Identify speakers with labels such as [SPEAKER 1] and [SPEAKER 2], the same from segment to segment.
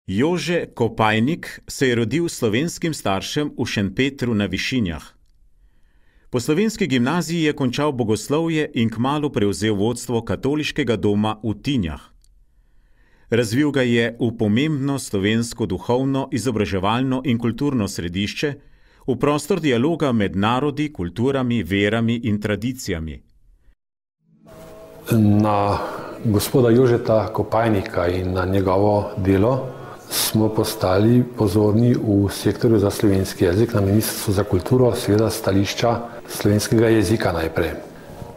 [SPEAKER 1] Jože Kopajnik se je rodil slovenskim staršem v Šentpetru na Višinjah. Po slovenski gimnaziji je končal bogoslovje in kmalu prevzel vodstvo katoliškega doma v Tinjah. Razvil ga je v pomembno slovensko duhovno, izobraževalno in kulturno središče, v prostor dialoga med narodi, kulturami, verami in tradicijami.
[SPEAKER 2] Na gospoda Jožeta Kopajnika in na njegovo delo smo postali pozorni v sektorju za slovenski jezik na Ministrstvu za kulturo, seveda stališča slovenskega jezika najprej.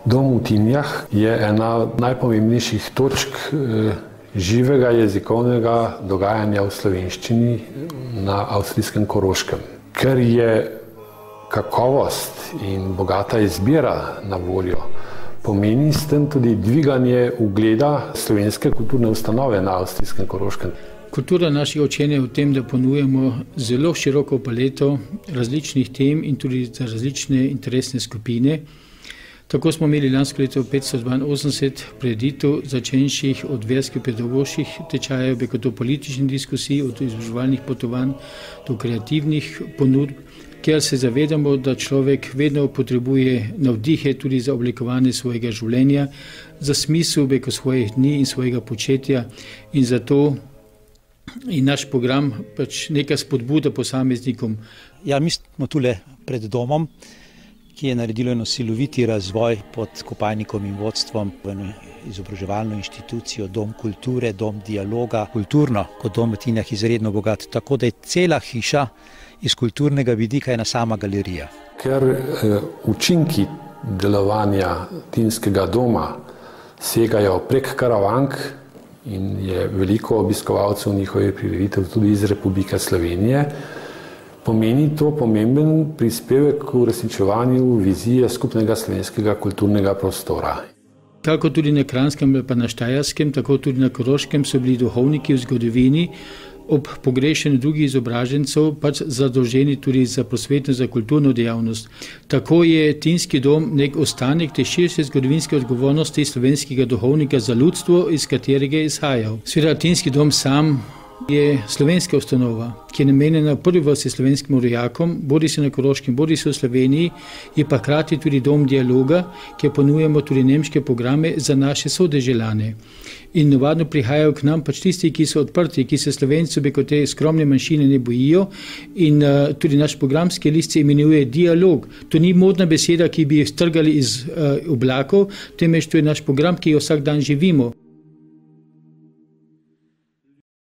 [SPEAKER 2] Dom v Tinjah je ena najpomembnejših točk živega jezikovnega dogajanja v slovenščini na avstrijskem Koroškem. Ker je kakovost in bogata izbira na voljo, pomeni s tem tudi dviganje ugleda slovenske kulturne ustanove na avstrijskem Koroškem.
[SPEAKER 3] Kultura našega učenja je v tem, da ponujamo zelo široko paleto različnih tem in tudi za različne interesne skupine. Tako smo imeli lansko leto 582 prireditev, začenših od verskih pedagoških tečajev, do političnih diskusij, od izobraževalnih potovanj do kreativnih ponudb, ker se zavedamo, da človek vedno potrebuje navdihe tudi za oblikovanje svojega življenja, za smisel svojih dni in svojega početja in zato in naš program neka spodbuda posameznikom.
[SPEAKER 4] Ja, mi smo tule pred domom, ki je naredilo eno siloviti razvoj pod Kopajnikom in vodstvom v eno izobraževalno inštitucijo, dom kulture, dom dialoga, kulturno kot dom v Tinjah izredno bogat, tako da je cela hiša iz kulturnega vidika ena sama galerija.
[SPEAKER 2] Ker učinki delovanja Tinjskega doma segajo prek Karavank in je veliko obiskovalcev njihovih prireditev tudi iz Republike Slovenije, pomeni to pomemben prispevek k uresničevanju vizije skupnega slovenskega kulturnega prostora.
[SPEAKER 3] Tako tudi na Kranjskem pa na Štajerskem, tako tudi na Koroškem so bili duhovniki v zgodovini ob pogrešanju drugih izobražencev zadolženi tudi za prosvetno, za kulturno dejavnost. Tako je Tinjski dom nek ostanek te širše zgodovinske odgovornosti slovenskega duhovnika za ljudstvo, iz katerega je izhajal. Seveda Tinjski dom sam je slovenska ustanova, ki je namenjena v prvi vrsti slovenskim rojakom, bodisi na Koroškem, bodisi v Sloveniji, je pa hkrati tudi dom dialoga, kjer ponujamo tudi nemške programe za naše sodeželane. In navadno prihajajo k nam tisti, ki so odprti, ki se Slovencev kot te skromne manjšine ne bojijo in tudi naš programski list se imenuje dialog. To ni modna beseda, ki bi jo strgali iz oblakov, temveč to je naš program, ki jo vsak dan živimo.